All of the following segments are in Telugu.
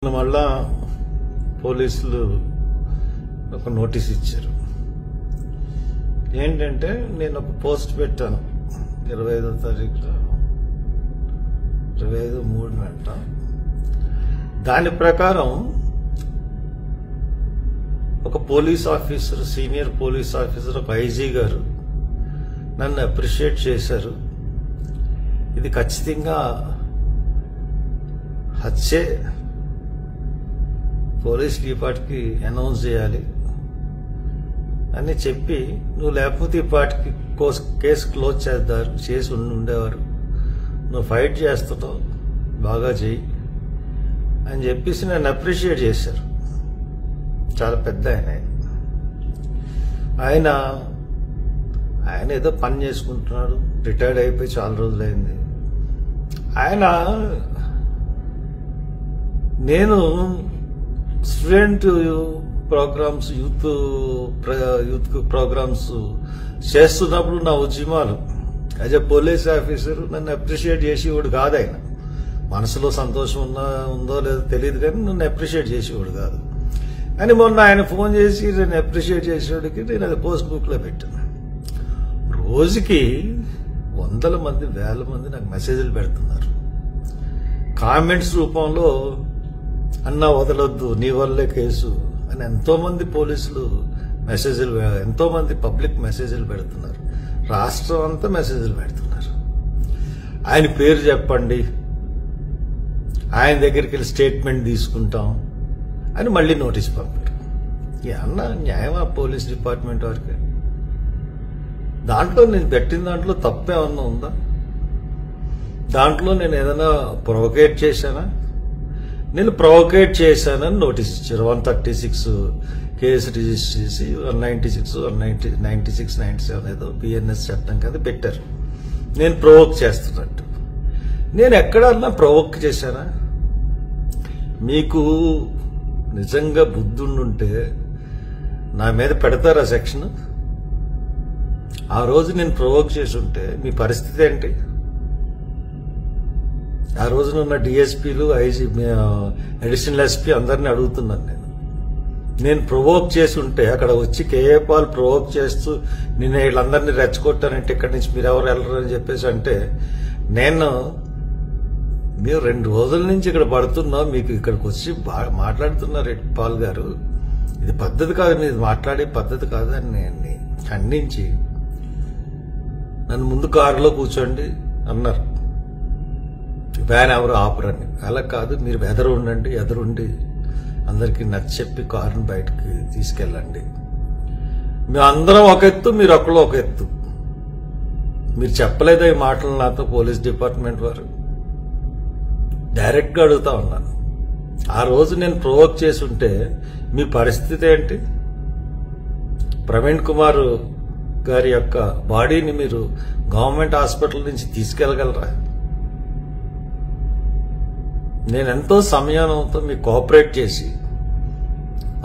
మళ్ళా పోలీసులు ఒక నోటీస్ ఇచ్చారు. ఏంటంటే నేను ఒక పోస్ట్ పెట్టాను 25వ తారీఖున 25/3 దాని ప్రకారం ఒక police officer, senior police officer, ఒక ఐజీ గారు నన్ను అప్రిషియేట్ చేశారు. ఇది ఖచ్చితంగా హత్యే, పోలీస్ డిపార్ట్కి అనౌన్స్ చేయాలి అని చెప్పి, నువ్వు లేకపోతే ఈ పార్టీకి కేసు క్లోజ్ చేసి ఉండేవారు, నువ్వు ఫైట్ చేస్తున్నావు, బాగా చెయ్యి అని చెప్పేసి నన్ను అప్రిషియేట్ చేశారు. చాలా పెద్ద ఆయన ఏదో పని చేసుకుంటున్నాడు, రిటైర్డ్ అయిపోయి చాలా రోజులైంది. నేను స్టూడెంట్ ప్రోగ్రామ్స్, యూత్ ప్రోగ్రామ్స్ చేస్తున్నప్పుడు నా ఉద్యమాలు యాజ్ ఎ పోలీస్ ఆఫీసర్ నన్ను అప్రిషియేట్ చేసేవాడు కాదు. ఆయన మనసులో సంతోషం ఉందో లేదో తెలియదు, కానీ నన్ను అప్రిషియేట్ చేసేవాడు కాదు. అని మొన్న ఆయన ఫోన్ చేసి నన్ను అప్రిషియేట్ చేసేవాడికి నేను అది పోస్ట్ బుక్లో పెట్టాను. రోజుకి వందల మంది, వేల మంది నాకు మెసేజ్లు పెడుతున్నారు. కామెంట్స్ రూపంలో అన్నా వదలొద్దు, నీ వల్లే కేసు అని ఎంతోమంది పోలీసులు మెసేజ్లు, ఎంతోమంది పబ్లిక్ మెసేజ్లు పెడుతున్నారు. రాష్ట్రం అంతా మెసేజ్లు పెడుతున్నారు. ఆయన పేరు చెప్పండి, ఆయన దగ్గరికి వెళ్ళి స్టేట్మెంట్ తీసుకుంటాం అని మళ్ళీ నోటీస్ పంపారు. అన్న న్యాయమా పోలీస్ డిపార్ట్మెంట్ వారికి? దాంట్లో నేను పెట్టిన దాంట్లో తప్పేమన్నా ఉందా? దాంట్లో నేను ఏదైనా ప్రొవోకేట్ చేశానా? నేను ప్రొవోకేట్ చేశానని నోటీస్ ఇచ్చారు. 136 కేసు రిజిస్టర్ చేసి 196, 96, 97 ఏదో బిఎన్ఎస్ చట్టం కదా పెట్టారు. నేను ప్రొవోక్ చేస్తున్నట్టు. నేను ఎక్కడన్నా ప్రొవోక్ చేశానా? మీకు నిజంగా బుద్ధుండుంటే నా మీద పెడతారా సెక్షన్? ఆ రోజు నేను ప్రొవోక్ చేసి ఉంటే మీ పరిస్థితి ఏంటి? ఆ రోజున ఉన్న డిఎస్పీలు, ఐజీ, అడిషనల్ ఎస్పీ అందరినీ అడుగుతున్నాను. నేను ప్రొవోక్ చేసి ఉంటే అక్కడ వచ్చి కేఏ పాల్ ప్రొవోక్ చేస్తూ నేను వీళ్ళందరినీ రెచ్చగొట్టానంటే ఇక్కడి నుంచి మీరు ఎవరు వెళ్ళరు అని చెప్పేసి అంటే, మీరు 2 రోజుల నుంచి ఇక్కడ పడుతున్నా, మీకు ఇక్కడికి వచ్చి మాట్లాడుతున్నారు పాల్ గారు, ఇది పద్ధతి కాదు, మీరు మాట్లాడే పద్ధతి కాదు అని నేను ఖండించి నన్ను ముందు కారులో కూర్చోండి అన్నారు. వ్యాన్ ఎవరు ఆపరని. అలా కాదు, మీరు ఎదురుండి అందరికీ నచ్చెప్పి కారుని బయటకు తీసుకెళ్ళండి. మేము అందరం ఒక ఎత్తు, మీరు ఒకళ్ళు ఒక ఎత్తు. మీరు చెప్పలేదా ఈ మాటలు నాతో పోలీస్ డిపార్ట్మెంట్ వారు? డైరెక్ట్గా అడుగుతా ఉన్నాను. ఆ రోజు నేను ప్రొవోక్ చేసి ఉంటే మీ పరిస్థితి ఏంటి? ప్రవీణ్ కుమార్ గారి యొక్క బాడీని మీరు గవర్నమెంట్ హాస్పిటల్ నుంచి తీసుకెళ్లగలరా? నేనెంతో సమయంతో మీకు కోఆపరేట్ చేసి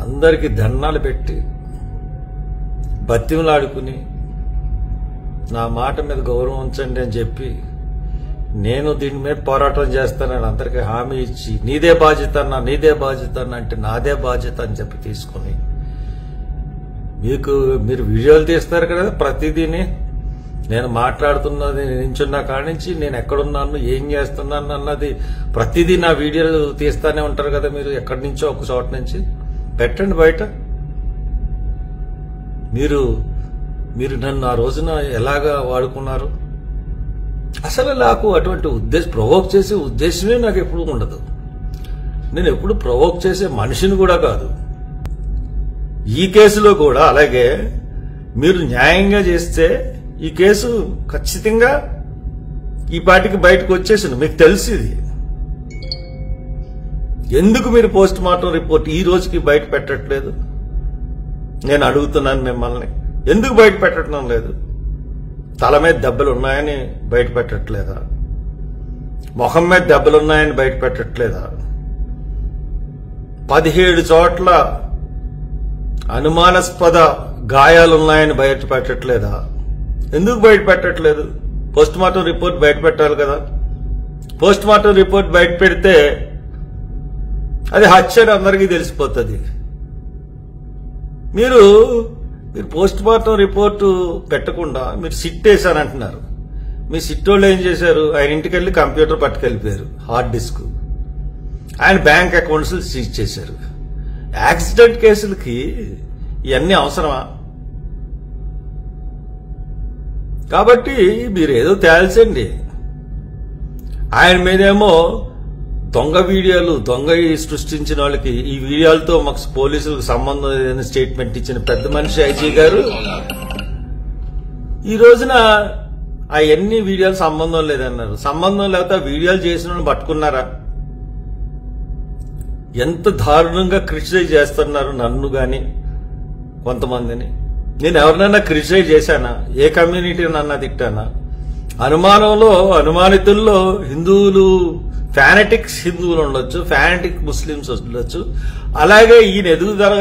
అందరికీ దండాలు పెట్టి బతిమలాడుకుని నా మాట మీద గౌరవం ఉంచండి అని చెప్పి నేను దీని మీద పోరాటం చేస్తానని అందరికీ హామీ ఇచ్చి నీదే బాధ్యత అంటే నాదే బాధ్యత అని చెప్పి తీసుకుని మీరు వీడియోలు తీస్తారు కదా, ప్రతిదీని నేను మాట్లాడుతున్నది నించున్నా కాడి నుంచి నేను ఎక్కడున్నాను, ఏం చేస్తున్నాను అన్నది ప్రతిదీ నా వీడియోలు తీస్తానే ఉంటారు కదా మీరు. ఎక్కడి నుంచో ఒక చోట నుంచి పెట్టండి బయట. మీరు నన్ను ఆ రోజున ఎలాగా వాడుకున్నారు? అసలు నాకు అటువంటి ప్రొవోక్ చేసే ఉద్దేశమే నాకు ఎప్పుడు ఉండదు. నేను ఎప్పుడు ప్రొవోక్ చేసే మనిషిని కూడా కాదు. ఈ కేసులో కూడా అలాగే మీరు న్యాయంగా చేస్తే ఈ కేసు ఖచ్చితంగా ఈ పార్టీకి బయటకు వచ్చేసింది. మీకు తెలిసింది. ఎందుకు మీరు పోస్ట్ మార్టం రిపోర్ట్ ఈ రోజుకి బయట పెట్టట్లేదు? నేను అడుగుతున్నాను మిమ్మల్ని, ఎందుకు బయట పెట్టడం లేదు? తల మీద దెబ్బలు ఉన్నాయని బయట పెట్టట్లేదా? మొహం మీద దెబ్బలు ఉన్నాయని బయట పెట్టట్లేదా? 17 చోట్ల అనుమానాస్పద గాయాలున్నాయని బయట పెట్టట్లేదా? ఎందుకు బయట పెట్టట్లేదు? పోస్ట్ మార్టం రిపోర్ట్ బయట పెట్టాలి కదా. పోస్ట్ మార్టం రిపోర్ట్ బయట పెడితే అది హత్య అని అందరికీ తెలిసిపోతుంది. మీరు పోస్ట్ మార్టం రిపోర్టు పెట్టకుండా మీరు సిట్ వేశానంటున్నారు. మీ సిట్ వాళ్ళు ఏం చేశారు? ఆయన ఇంటికి వెళ్ళి కంప్యూటర్ పట్టుకెళ్ళిపోయారు, హార్డ్ డిస్క్. ఆయన బ్యాంక్ అకౌంట్స్ సీజ్ చేశారు. యాక్సిడెంట్ కేసులకి ఇవన్నీ అవసరమా? కాబట్టి మీరు ఏదో తేల్చండి. ఆయన మీదేమో దొంగ వీడియోలు, దొంగ సృష్టించిన వాళ్ళకి ఈ వీడియోలతో మాకు పోలీసులకు సంబంధం లేదని స్టేట్మెంట్ ఇచ్చిన పెద్ద మనిషి ఐజీ గారు ఈ రోజున అవన్నీ వీడియోలు సంబంధం లేదన్నారు. సంబంధం లేకపోతే ఆ వీడియోలు చేసిన వాళ్ళని పట్టుకున్నారా? ఎంత దారుణంగా క్రిటిసైజ్ చేస్తున్నారు నన్ను గాని కొంతమందిని. నేను ఎవరినైనా క్రిటిసైజ్ చేశానా? ఏ కమ్యూనిటీ నన్నా తిట్టానా? అనుమానితుల్లో హిందువులు, ఫ్యానటిక్స్ హిందువులు ఉండొచ్చు, ఫ్యానటిక్ ముస్లింస్ ఉండొచ్చు, అలాగే ఈయన ఎదుగుదల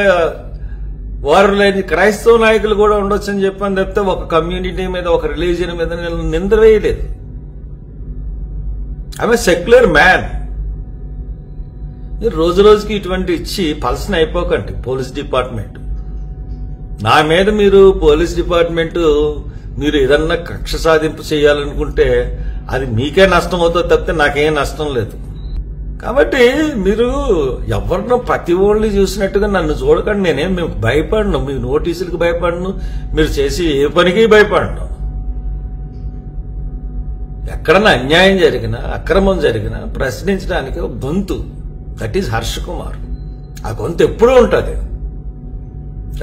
వారు లేని క్రైస్తవ నాయకులు కూడా ఉండొచ్చు అని చెప్పని చెప్తే ఒక కమ్యూనిటీ మీద, ఒక రిలీజియన్ మీద నేను నింద వేయలేదు. I'm a secular man. రోజు రోజుకి ఇటువంటి ఇచ్చి పల్సన్ అయిపోకండి పోలీస్ డిపార్ట్మెంట్. నా మీద మీరు పోలీస్ డిపార్ట్మెంట్ మీరు ఏదన్నా కక్ష సాధింపు చేయాలనుకుంటే అది మీకే నష్టం అవుతుంది తప్పితే నాకేం నష్టం లేదు. కాబట్టి మీరు ఎవరినో ప్రతి ఓన్లీ చూసినట్టుగా నన్ను చూడకండి. నేనేం మేము భయపడను, మీ నోటీసులకు భయపడను, మీరు చేసి ఏ పనికి భయపడను. ఎక్కడన్నా అన్యాయం జరిగినా, అక్రమం జరిగినా ప్రశ్నించడానికి ఒక గొంతు, దట్ ఈజ్ హర్ష కుమార్. ఆ గొంతు ఎప్పుడూ ఉంటుంది.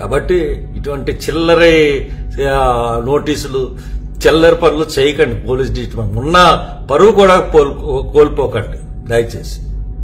కాబట్టి ఇటువంటి చిల్లరే నోటీసులు, చిల్లర పనులు చేయకండి పోలీస్ డిపార్ట్మెంట్. ఉన్న పరువు కూడా కోల్పోకండి దయచేసి.